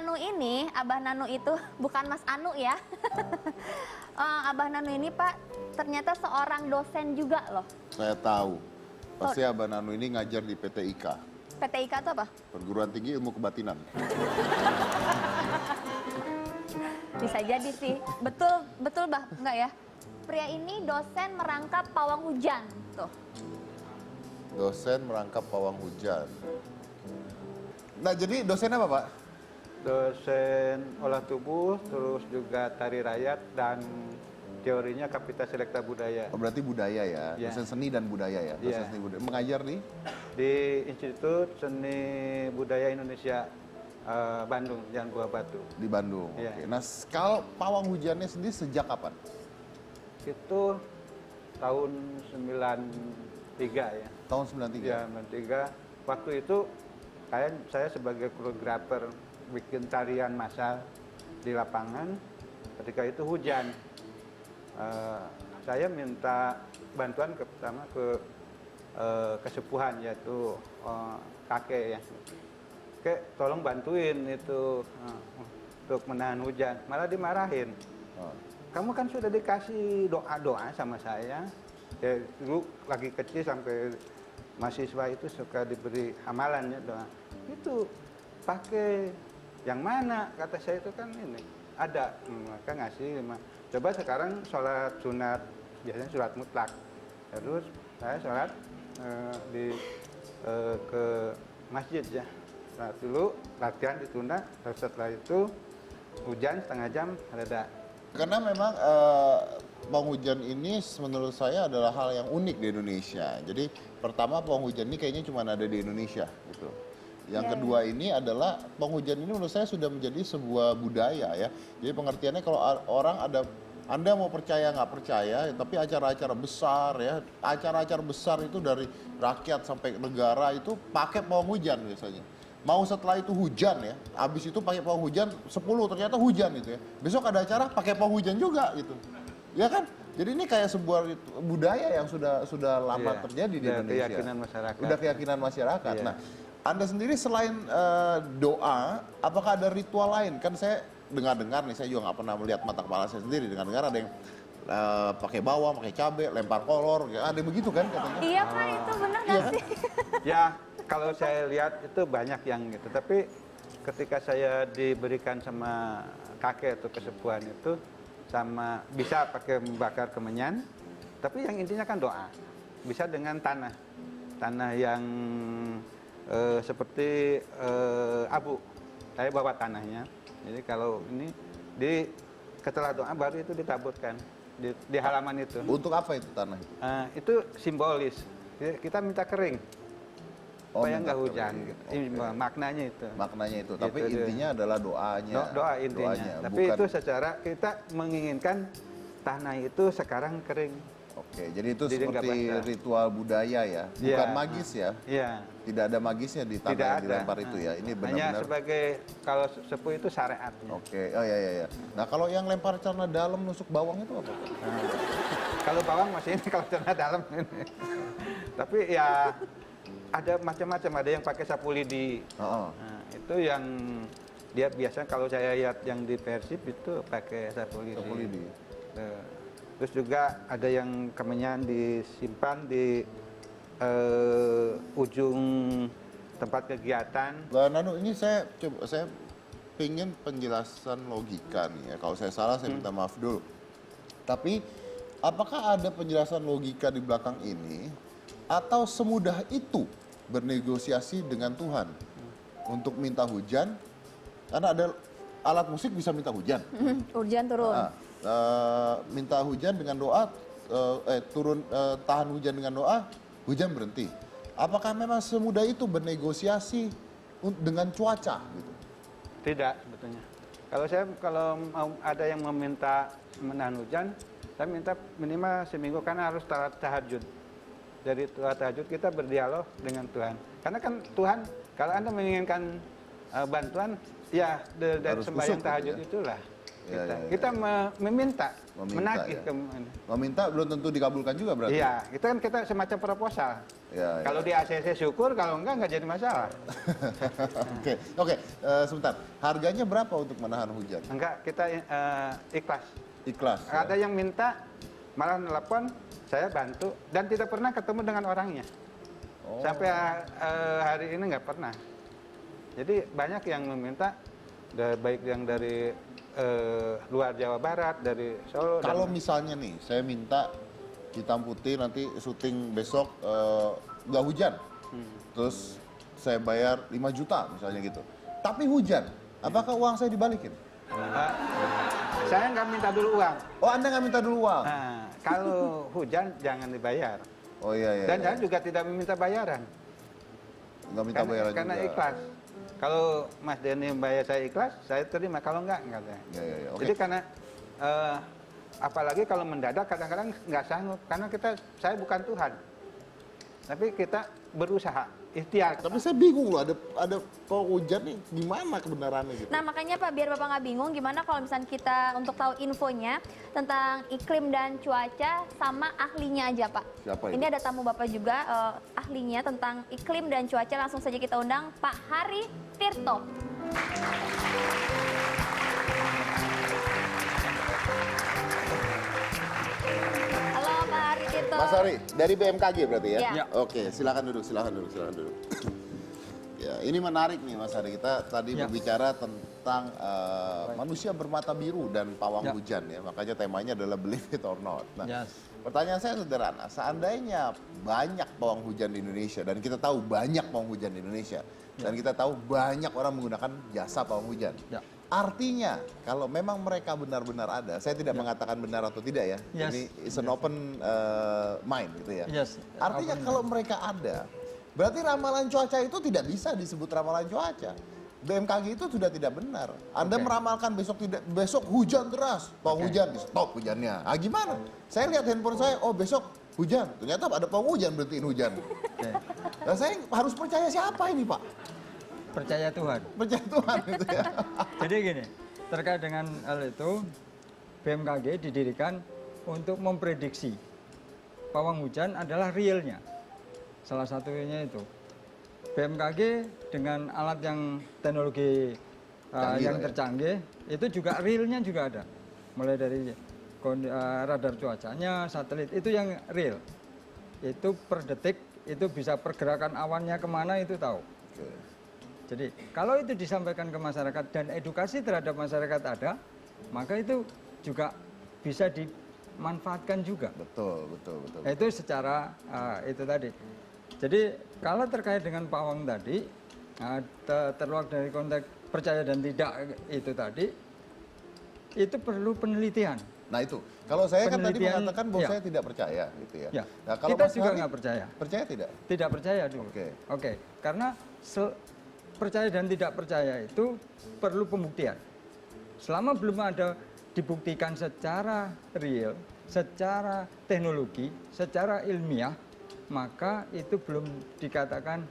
Nanu ini, Abah Nanu itu bukan Mas Anu ya. Abah Nanu ini Pak ternyata seorang dosen juga loh. Saya tahu. Pasti Abah Nanu ini ngajar di PT IKA. PT IKA itu apa? Perguruan Tinggi Ilmu Kebatinan. Bisa jadi sih. Betul, betul Bah, enggak ya? Pria ini dosen merangkap pawang hujan. Tuh. Dosen merangkap pawang hujan. Nah, jadi dosen apa, Pak? Dosen olah tubuh, terus juga tari rakyat dan teorinya Kapita Selekta Budaya. Oh, berarti budaya ya, Ya. dosen seni dan budaya ya, dosen Ya. seni budaya. Mengajar Di Institut Seni Budaya Indonesia Bandung, Jalan Buah Batu. di Bandung. Ya. Oke. Nah, kalau pawang hujannya sendiri sejak kapan? Itu tahun 93 ya. Tahun 93. Ya, 93. Waktu itu saya sebagai koreografer bikin tarian massal di lapangan. Ketika itu hujan, saya minta bantuan pertama ke kesepuhan, yaitu kakek ya. Kakek, tolong bantuin itu untuk menahan hujan. Malah dimarahin. Oh. Kamu kan sudah dikasih doa-doa sama saya. Ya, dulu lagi kecil sampai mahasiswa itu suka diberi amalan ya doa. Itu pakai yang mana? Kata saya itu kan ini ada, maka ngasih. Coba sekarang sholat sunat, biasanya sholat mutlak. Terus saya sholat ke masjid ya. Nah, dulu latihan ditunda, terus setelah itu hujan setengah jam reda. Karena memang pawang hujan ini menurut saya adalah hal yang unik di Indonesia. Jadi pertama pawang hujan ini kayaknya cuma ada di Indonesia gitu. Yang kedua ini adalah pawang hujan ini menurut saya sudah menjadi sebuah budaya ya. Jadi pengertiannya kalau orang ada, Anda mau percaya nggak percaya, tapi acara-acara besar ya, acara-acara besar itu dari rakyat sampai negara itu pakai pawang hujan biasanya. Mau setelah itu hujan ya, habis itu pakai pawang hujan 10 ternyata hujan itu ya. Besok ada acara pakai pawang hujan juga gitu. Ya kan? Jadi ini kayak sebuah budaya yang sudah lama Iya, terjadi di udah Indonesia. keyakinan masyarakat. Udah keyakinan masyarakat. Iya. Nah, Anda sendiri selain doa, apakah ada ritual lain? Kan saya dengar-dengar nih, saya juga nggak pernah melihat mata kepala saya sendiri. Dengar-dengar ada yang pakai bawang, pakai cabai, lempar kolor, ya, ada begitu kan katanya? Iya Pak, itu benar nggak sih? Ya, kalau saya lihat itu banyak yang gitu. Tapi ketika saya diberikan sama kakek atau kesepuhan itu, sama bisa pakai membakar kemenyan, tapi yang intinya kan doa. Bisa dengan tanah, tanah yang seperti abu. Saya bawa tanahnya. Jadi kalau ini setelah doa baru itu ditaburkan di halaman itu. Untuk apa itu tanah itu? Itu simbolis. Kita minta kering. Oh, Supaya minta nggak hujan. kering. Gitu. Oke. Maknanya itu. Maknanya itu, tapi Gitu, intinya adalah doanya. Doa intinya. Doanya, Tapi bukan- itu secara kita menginginkan tanah itu sekarang kering. Oke, jadi itu Jadi nggak seperti basah. ritual budaya ya, bukan Iya. magis ya. Iya. Tidak ada magisnya di tanah Tidak yang ada. dilempar itu ya. Ini Hanya benar-benar. sebagai kalau sepuh itu syariatnya. Oke, oh ya ya ya. Nah, kalau yang lempar celana dalam nusuk bawang itu apa? Nah, kalau bawang masih ini, kalau celana dalam ini. Tapi ya ada macam-macam, ada yang pakai sapu lidi. Oh, Nah, itu yang dia biasanya kalau saya lihat yang di Persib itu pakai sapu lidi. sapu lidi. Terus juga ada yang kemenyan disimpan di ujung tempat kegiatan. Lah, Nanu, ini saya pingin penjelasan logika nih ya. Kalau saya salah, saya minta maaf dulu. Tapi, apakah ada penjelasan logika di belakang ini, atau semudah itu bernegosiasi dengan Tuhan untuk minta hujan? Karena ada alat musik bisa minta hujan. Hujan turun. Minta hujan dengan doa, tahan hujan dengan doa, hujan berhenti. Apakah memang semudah itu bernegosiasi dengan cuaca gitu? Tidak sebetulnya. Kalau mau ada yang meminta menahan hujan, saya minta minimal seminggu karena harus tahajud. Dari tahajud kita berdialog dengan Tuhan. Karena kan Tuhan, kalau Anda menginginkan bantuan, ya dari Harus sembahyang kusuk, tahajud gitu ya? itulah. Ya, kita. ya, ya, Kita meminta, Meminta, menagih ya. ke Meminta belum tentu dikabulkan juga berarti. Iya, itu kan kita semacam proposal. Ya, ya. Kalau di ACC syukur, kalau enggak jadi masalah. Oke, oke. Sebentar. Harganya berapa untuk menahan hujan? Enggak, kita ikhlas. Ikhlas. ya? Ada yang minta, malah nelpon, saya bantu, dan tidak pernah ketemu dengan orangnya. Oh. Sampai hari ini nggak pernah. Jadi banyak yang meminta, baik yang dari luar Jawa Barat, dari Solo. Kalau misalnya nih, saya minta hitam putih nanti syuting besok nggak hujan, terus saya bayar 5 juta misalnya gitu. Tapi hujan, apakah uang saya dibalikin? Saya nggak minta dulu uang. Oh, Anda nggak minta dulu uang? Nah, kalau hujan jangan dibayar. Oh iya. Dan iya. saya juga tidak meminta bayaran. Nggak minta bayaran Karena juga. ikhlas. Kalau Mas Denny bayar saya ikhlas, saya terima. Kalau enggak saya. Ya. Oke. Jadi karena apalagi kalau mendadak kadang-kadang nggak sanggup. Karena saya bukan Tuhan. Tapi kita berusaha, ikhtiar. Tapi saya bingung loh, ada kalau hujan nih gimana kebenarannya gitu. Nah makanya Pak, biar Bapak nggak bingung, gimana kalau misalnya kita untuk tahu infonya tentang iklim dan cuaca sama ahlinya aja Pak. Siapa itu? Ini ada tamu Bapak juga, ahlinya tentang iklim dan cuaca. Langsung saja kita undang Pak Hari Tirto. Halo Pak Hari Tirto. Mas Ari, dari BMKG berarti ya? Ya. Oke, silakan duduk. Ya, ini menarik nih Mas Ari. Kita tadi berbicara tentang manusia bermata biru dan pawang hujan ya. Makanya temanya adalah believe it or not. Nah, pertanyaan saya sederhana. Seandainya banyak pawang hujan di Indonesia dan kita tahu banyak pawang hujan di Indonesia dan kita tahu banyak orang menggunakan jasa pawang hujan. Artinya kalau memang mereka benar-benar ada, saya tidak mengatakan benar atau tidak ya. Ini is an open mind gitu ya. Artinya kalau mereka ada, berarti ramalan cuaca itu tidak bisa disebut ramalan cuaca. BMKG itu sudah tidak benar. Anda meramalkan besok hujan deras, pawang hujan, stop hujannya. Ah gimana? Saya lihat handphone saya, oh besok hujan. Ternyata ada pawang hujan berhentiin hujan. Nah, saya harus percaya siapa ini Pak? Percaya Tuhan. Percaya Tuhan itu ya. Jadi gini, terkait dengan hal itu, BMKG didirikan untuk memprediksi pawang hujan adalah realnya. Salah satunya itu. BMKG dengan alat yang teknologi yang tercanggih, itu juga realnya juga ada. Mulai dari radar cuacanya, satelit, itu yang real. Itu per detik, itu bisa pergerakan awannya kemana itu tahu. Jadi kalau itu disampaikan ke masyarakat dan edukasi terhadap masyarakat ada, maka itu juga bisa dimanfaatkan juga. Betul. Itu secara itu tadi. Jadi kalau terkait dengan pawang tadi, terluar dari konteks percaya dan tidak itu tadi, itu perlu penelitian. Nah itu, kalau saya kan tadi Penelitian, mengatakan bahwa saya tidak percaya gitu ya. Ya. Nah, kalau Kita Mas juga Hari, nggak percaya. Percaya tidak? Tidak percaya dulu. Oke. Karena percaya dan tidak percaya itu perlu pembuktian. Selama belum ada dibuktikan secara real, secara teknologi, secara ilmiah, maka itu belum dikatakan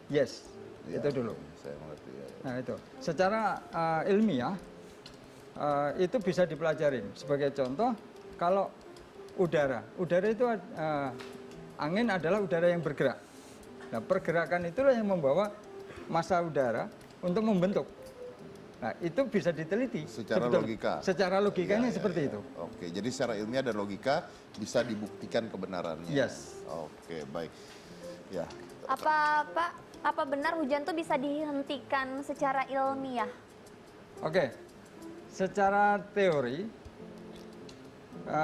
yes. Ya, itu dulu. Saya mengerti. Ya. Nah itu, secara ilmiah itu bisa dipelajarin. Sebagai contoh, kalau udara itu angin adalah udara yang bergerak. Nah pergerakan itulah yang membawa massa udara untuk membentuk. Nah itu bisa diteliti. Secara sebetulnya. logika. Secara logikanya seperti itu. Oke, jadi secara ilmiah dan logika bisa dibuktikan kebenarannya. Yes. Oke, baik. Ya. Apa Pak, apa benar hujan tuh bisa dihentikan secara ilmiah? Oke, secara teori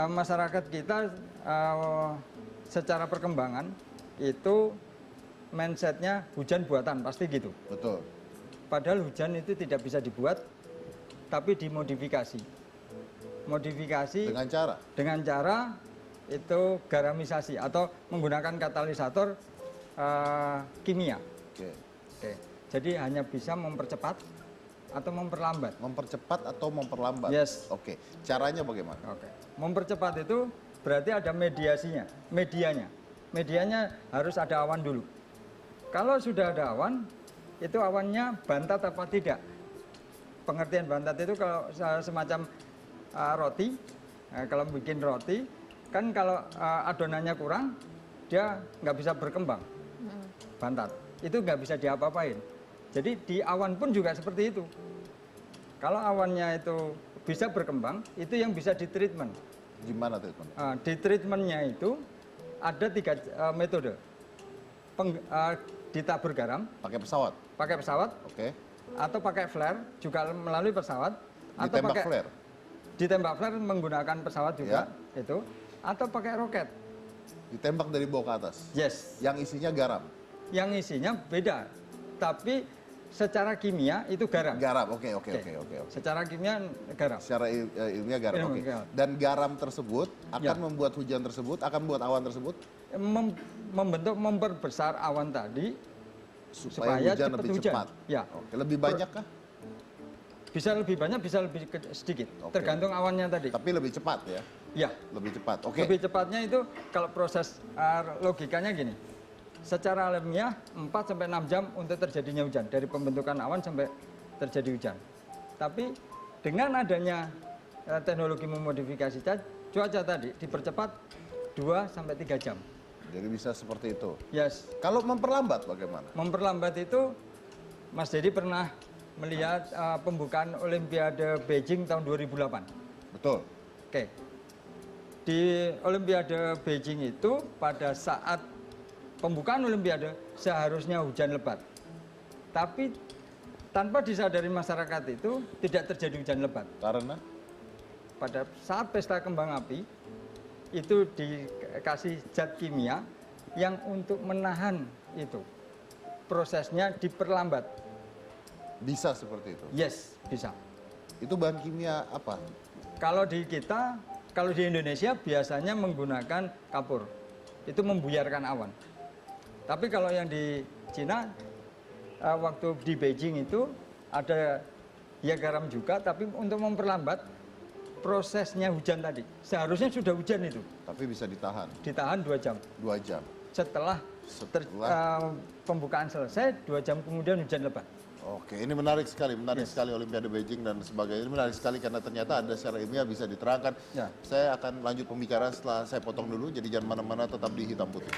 masyarakat kita secara perkembangan itu mindsetnya hujan buatan pasti gitu. Betul. Padahal hujan itu tidak bisa dibuat, tapi dimodifikasi. Modifikasi dengan cara itu garamisasi atau menggunakan katalisator kimia. Oke. Jadi hanya bisa mempercepat atau memperlambat. Mempercepat atau memperlambat. Yes. Oke. Caranya bagaimana? Oke. Mempercepat itu berarti ada mediasinya, medianya. Medianya harus ada awan dulu. Kalau sudah ada awan, itu awannya bantat apa tidak? Pengertian bantat itu kalau semacam roti, kalau bikin roti kan kalau adonannya kurang dia nggak bisa berkembang, bantat. Itu nggak bisa diapa-apain. Jadi di awan pun juga seperti itu. Kalau awannya itu bisa berkembang, itu yang bisa ditreatment. Gimana treatment? Di treatmentnya itu ada 3 metode. Ditabur garam, Pakai pesawat. Oke. atau pakai flare juga melalui pesawat, atau Ditembak pakai flare. ditembak flare menggunakan pesawat juga itu, atau pakai roket. Ditembak dari bawah ke atas. Yes, Yang isinya garam. yang isinya beda, tapi secara kimia itu garam. Garam. Oke. Secara kimia garam. Secara ilmiah garam. Oke. Ilmiah. Dan garam tersebut akan Ya. membuat hujan tersebut, akan membuat awan tersebut Memperbesar awan tadi supaya hujan cepat lebih hujan. cepat. Ya, Oke. Lebih banyak kah? bisa lebih banyak, bisa lebih sedikit, Oke. tergantung awannya tadi. Tapi lebih cepat ya. Ya, Lebih cepat. Oke. lebih cepatnya itu kalau proses logikanya gini. Secara alamiah 4 sampai 6 jam untuk terjadinya hujan, dari pembentukan awan sampai terjadi hujan. Tapi dengan adanya teknologi memodifikasi cuaca tadi dipercepat 2 sampai 3 jam. Jadi bisa seperti itu. Yes. Kalau memperlambat bagaimana? Memperlambat itu Mas Dedi pernah melihat pembukaan Olimpiade Beijing tahun 2008. Betul. Oke. Di Olimpiade Beijing itu pada saat pembukaan Olimpiade seharusnya hujan lebat. Tapi tanpa disadari masyarakat itu tidak terjadi hujan lebat. Karena Pada saat pesta kembang api itu dikasih zat kimia yang untuk menahan itu. Prosesnya diperlambat. bisa seperti itu. Yes, bisa. Itu bahan kimia apa? Kalau di kita, kalau di Indonesia biasanya menggunakan kapur. Itu membuyarkan awan. Tapi kalau yang di Cina, waktu di Beijing itu ada ya garam juga, tapi untuk memperlambat prosesnya hujan tadi. Seharusnya sudah hujan itu, Tapi bisa ditahan ditahan 2 jam. 2 jam. Setelah pembukaan selesai, 2 jam kemudian hujan lebat. Oke, ini menarik sekali Olimpiade Beijing dan sebagainya. Ini menarik sekali karena ternyata ada secara ilmiah bisa diterangkan. Ya. Saya akan lanjut pembicaraan setelah saya potong dulu, jadi jangan mana-mana, tetap di Hitam Putih.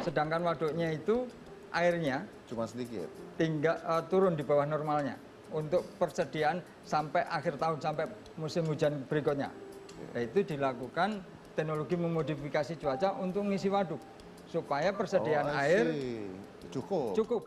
Sedangkan waduknya itu airnya Cuma sedikit. tinggal turun di bawah normalnya untuk persediaan sampai akhir tahun, sampai musim hujan berikutnya. Nah, itu dilakukan teknologi memodifikasi cuaca untuk mengisi waduk supaya persediaan air Cukup. cukup.